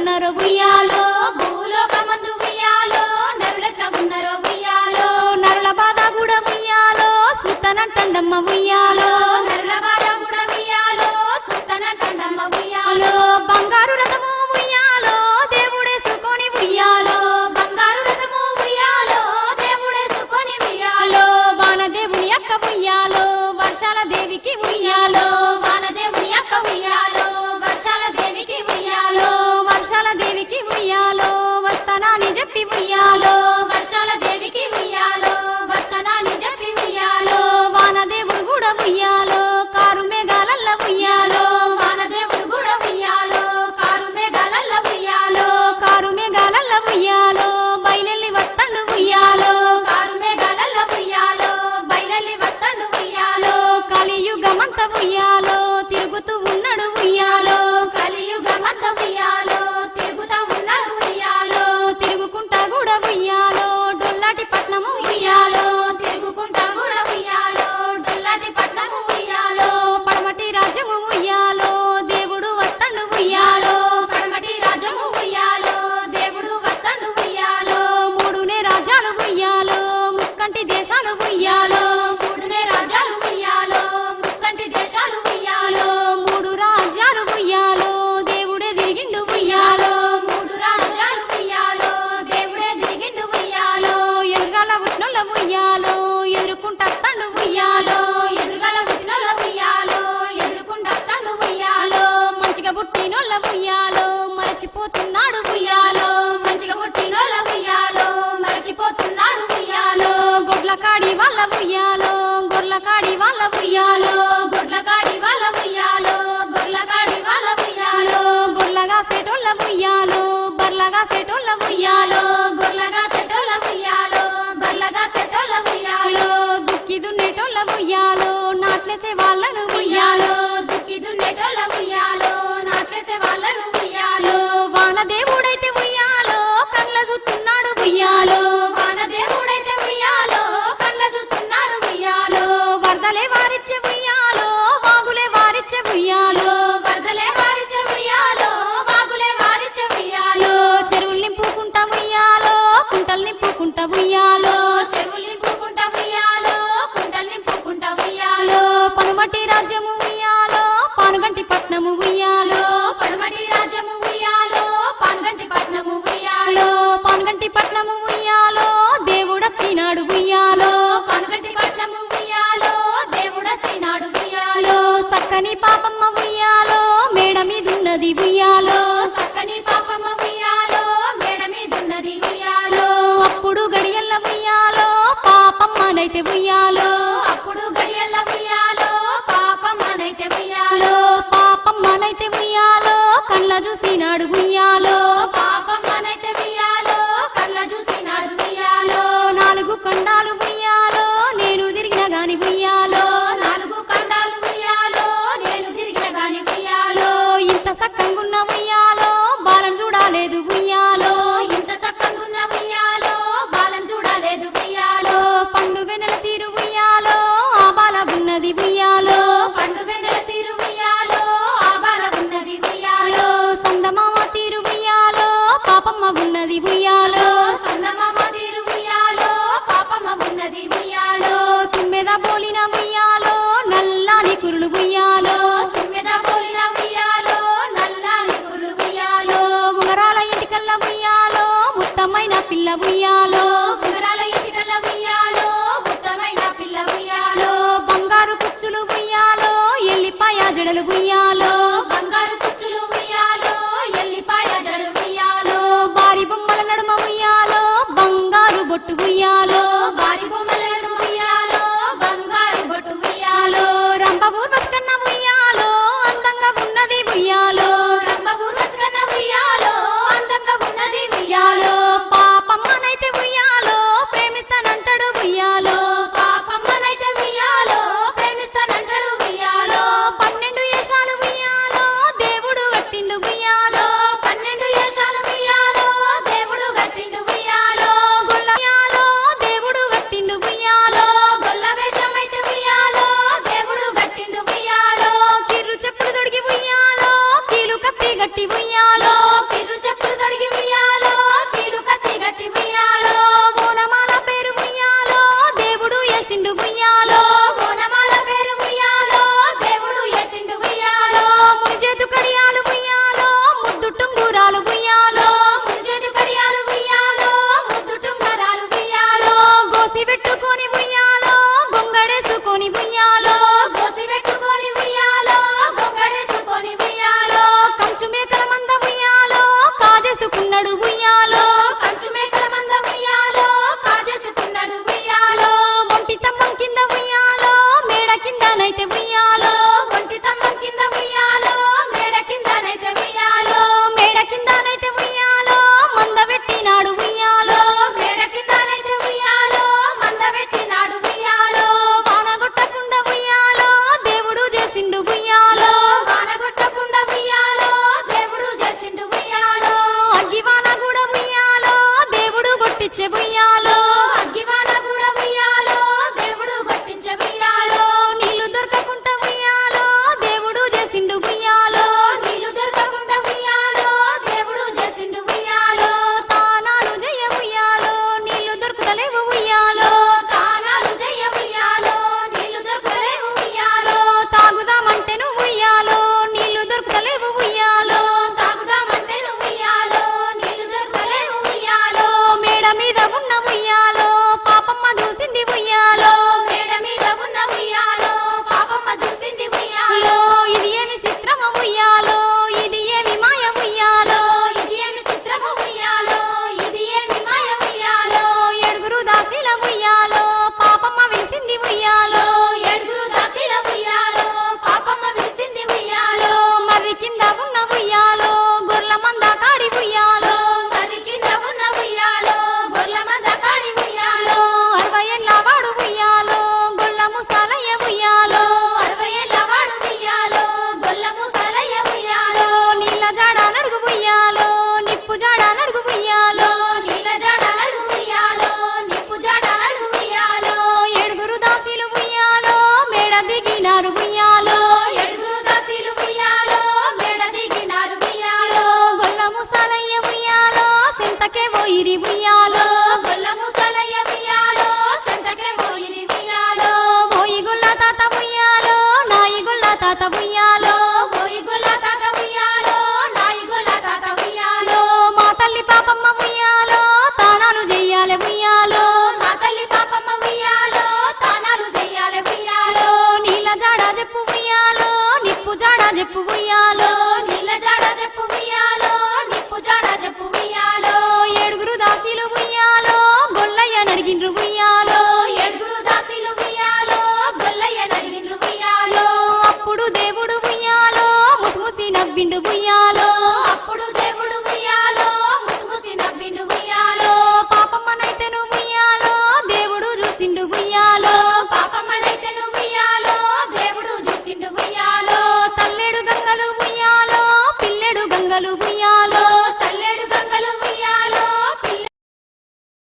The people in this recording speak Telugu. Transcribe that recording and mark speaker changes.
Speaker 1: ఉన్నారో ఉయ్యాలో, భూలోకమందు ఉయ్యాలో నరులెట్లా ఉన్నారో ఉయ్యాలో, నరుల బాధ కూడా ఉయ్యాలో సుత్తనంటండమ్మ ఉయ్యాలో, నరుల బాధ కూడా ఉయ్యాలో సుత్తనంటండమ్మ ఉయ్యాలో, బంగారు రథము ఉయ్యాలో దేవుడేసుకొని ఉయ్యాలో, బంగారు రథము ఉయ్యాలో దేవుడేసుకొని ఉయ్యాలో, వానదేవుని అక్క ఉయ్యాలో వర్షాల దేవికి ఉయ్యాలో, వానదేవుని అక్క ఉయ్యాలో వర్షాల దేవికి ఉయ్యాలో, వర్షాల దేవికి ఉయ్యాలో వస్తానని చెప్పి ఉయ్యాలో, వర్షాల దేవికి ఉయ్యాలో వస్తానని చెప్పి ఉయ్యాలో, వానదేవుడు కూడా ఉయ్యాలో కారు మేఘాలల్ల ఉయ్యాలో, వానదేవుడు కూడా ఉయ్యాలో కారు మేఘాలల్ల ఉయ్యాలో, కారు మేఘాలల్ల ఉయ్యాలో బయలెల్లి వస్తాడు ఉయ్యాలో, కారు మేఘాలల్ల ఉయ్యాలో బయలెల్లి వస్తాడు ఉయ్యాలో, కలియుగమంత ఉయ్యాలో తిరుగుతూ ఉన్నాడు ఉయ్యాలో, కలియుగమంత ఉయ్యాలో తిరుగుతా ఉన్నాడు ఉయ్యాలో, తిరుగుకుంటా కూడా ఉయ్యాలో డొల్లాటి పట్నము ఉయ్యాలో, తిరుగుకుంటా కూడా ఉయ్యాలో డొల్లాటి పట్నము ఉయ్యాలో, పడమటి రాజ్యము ఉయ్యాలో దేవుడు వస్తాడు ఉయ్యాలో, పడమటి రాజ్యము ఉయ్యాలో దేవుడు వస్తాడు ఉయ్యాలో, మూడునే రాజ్యాలు ఉయ్యాలో ముక్కంటి దేశాలు ఉయ్యాలో, మూడునే రాజ్యాలు ఉయ్యాలో ముక్కంటి దేశాలు ఉయ్యాలో, మూడు రాజ్యాలు ఉయ్యాలో దేవుడే తిరిగిండు ఉయ్యాలో, మూడు రాజ్యాలు ఉయ్యాలో దేవుడే తిరిగిండు ఉయ్యాలో, ఎదురుగాల ఉట్నొల్ల ఉయ్యాలో ఎదురుకుంటాడు ఉయ్యాలో, ఎదురుగాల ఉట్నొల్ల ఉయ్యాలో ఎదురుకుంటాడు ఉయ్యాలో, మంచిగా పుట్టినోళ్ళ ఉయ్యాలో మరచిపోతున్నాడు ఉయ్యాలో, మంచిగా పుట్టినోళ్ళ ఉయ్యాలో మరచిపోతున్నాడు ఉయ్యాలో, గొడ్ల కాడి వాళ్ళ ఉయ్యాలో గొర్ల కాడి వాళ్ళ ఉయ్యాలో, గొడ్ల కాడి వాళ్ళ ఉయ్యాలో గొర్ల కాడి వాళ్ళ ఉయ్యాలో, గొర్లగా సెటోళ్ళ ఉయ్యాలో బర్లగా సెటోళ్ళ ఉయ్యాలో, గొర్లగా సెటోళ్ళ ఉయ్యాలో బర్లగా సెటోళ్ళ ఉయ్యాలో, దుక్కి దున్నేటోళ్ళ ఉయ్యాలో నాట్లేసే వాళ్ళను ఉయ్యాలో, దుక్కి దున్నేటోళ్ళ ఉయ్యాలో నాట్లేసే వాళ్ళను ఉయ్యాలో, వానదేవుడైతే ఉయ్యాలో కళ్ళ చూస్తున్నాడు ఉయ్యాలో, వానదేవుడైతే ఉయ్యాలో కళ్ళ చూస్తున్నాడు ఉయ్యాలో, వరదలే వారిచ్చే ఉయ్యాలో వాగులే వారిచ్చే ఉయ్యాలో, వరదలే వారిచ్చే ఉయ్యాలో వాగులే వారిచ్చే ఉయ్యాలో, చెరువులు నింపుకుంటా ఉయ్యాలో కుంటలు నింపుకుంటా ఉయ్యాలో, చెరువులు నింపుకుంటా ఉయ్యాలో కుంటలు నింపుకుంటా ఉయ్యాలో, పనుమటి రాజ్యము ఉయ్యాలో పానుగంటి పట్నము ఉయ్యాలో, పనుమటి రాజ్యము ఉయ్యాలో పానుగంటి పట్నము ఉయ్యాలో, పానుగంటి పట్నము ఉయ్యాలో దేవుడొచ్చినాడు ఉయ్యాలో, పానుగంటి పట్నము ఉయ్యాలో దేవుడొచ్చినాడు ఉయ్యాలో, సక్కని పాపమ్మ ఉయ్యాలో మేడ మీదున్నది ఉయ్యాలో, సక్కని పాపమ్మ ఉయ్యాలో మేడ మీదున్నది ఉయ్యాలో, అప్పుడు గడియల్ల ఉయ్యాలో పాపమ్మనైతే ఉయ్యాలో, అప్పుడు గడియల్ల ఉయ్యాలో పాపమ్మనైతే ఉయ్యాలో, పాపమ్మనైతే ఉయ్యాలో కళ్ళ చూసినాడు ఉయ్యాలో, పాపమ్మనైతే ఉయ్యాలో కళ్ళ చూసినాడు ఉయ్యాలో, నాలుగు కొండాలు ఉయ్యాలో నేను తిరిగిన గాని ఉయ్యాలో, నాలుగు కొండాలు ఉయ్యాలో నేను తిరిగిన గాని ఉయ్యాలో, ఇంత సక్కంగున్న ఉయ్యాలో బాలను చూడలేదు ఉయ్యాలో, ఇంత సక్కంగున్న ఉయ్యాలో బాలను చూడలేదు ఉయ్యాలో, పండు వెన్నెల తీరు ఉయ్యాలో ఆ బాల ఉన్నది ఉయ్యాలో, పండు వెన్నెల తీరు ఉయ్యాలో ఆ బాల ఉన్నది ఉయ్యాలో, సందమామ తీరు ఉయ్యాలో పాపమ్మ ఉన్నది ఉయ్యాలో, సందమామ తీరు ఉయ్యాలో పాపమ్మ ఉన్నది ఉయ్యాలో, తుమ్మెద బోలిన ఉయ్యాలో నల్లాని కురులు ఉయ్యాలో, తుమ్మెద బోలిన ఉయ్యాలో నల్లాని కురులు ఉయ్యాలో, ఉంగరాల ఇంటికల్ల ఉయ్యాలో ఉత్తమైన పిల్ల ఉయ్యాలో, ఉంగరాల ఇంటికల్ల ఉయ్యాలో ఉత్తమైన పిల్ల ఉయ్యాలో, బంగారు కుచ్చులు ఉయ్యాలో ఎల్లిపాయ జడలు ఉయ్యాలో, బంగారు కుచ్చులు ఉయ్యాలో ఎల్లిపాయ జడలు ఉయ్యాలో, బారి బొమ్మల నడుమ ఉయ్యాలో బంగారు బొట్టు ఉయ్యాలో, బారి బొమ్మల నడుమ ఉయ్యాలో బంగారు బొట్టు ఉయ్యాలో, రంబవు రస్కన్న ఉయ్యాలో అందంగా ఉన్నది ఉయ్యాలో, రంబవు రస్కన్న ఉయ్యాలో అందంగా ఉన్నది ఉయ్యాలో, పాపమ్మనైతే ఉయ్యాలో ప్రేమిస్తానంటాడు ఉయ్యాలో, పాపమ్మనైతే ఉయ్యాలో ప్రేమిస్తానంటాడు ఉయ్యాలో, 12 ఏషాలు ఉయ్యాలో దేవుడు గట్టిండు ఉయ్యాలో, 12 ఏషాలు ఉయ్యాలో దేవుడు గట్టిండు ఉయ్యాలో, గొల్ల ఉయ్యాలో దేవుడు గట్టిండు ఉయ్యాలో, చెప్పు ఉయ్యాలో
Speaker 2: నీళ్ళ జాడ చెప్పు ఉయ్యాలో నిప్పు జాడ చెప్పు ఉయ్యాలో
Speaker 1: ఏడుగురు దాసీలు ఉయ్యాలో గొల్లయ్య నడిగిండ్రు ఉయ్యాలో
Speaker 2: ఏడుగురు దాసీలు ఉయ్యాలో గొల్లయ్య నడిగిండ్రు ఉయ్యాలో
Speaker 1: అప్పుడు దేవుడు ఉయ్యాలో ముసిముసి నవ్విండు ఉయ్యాలో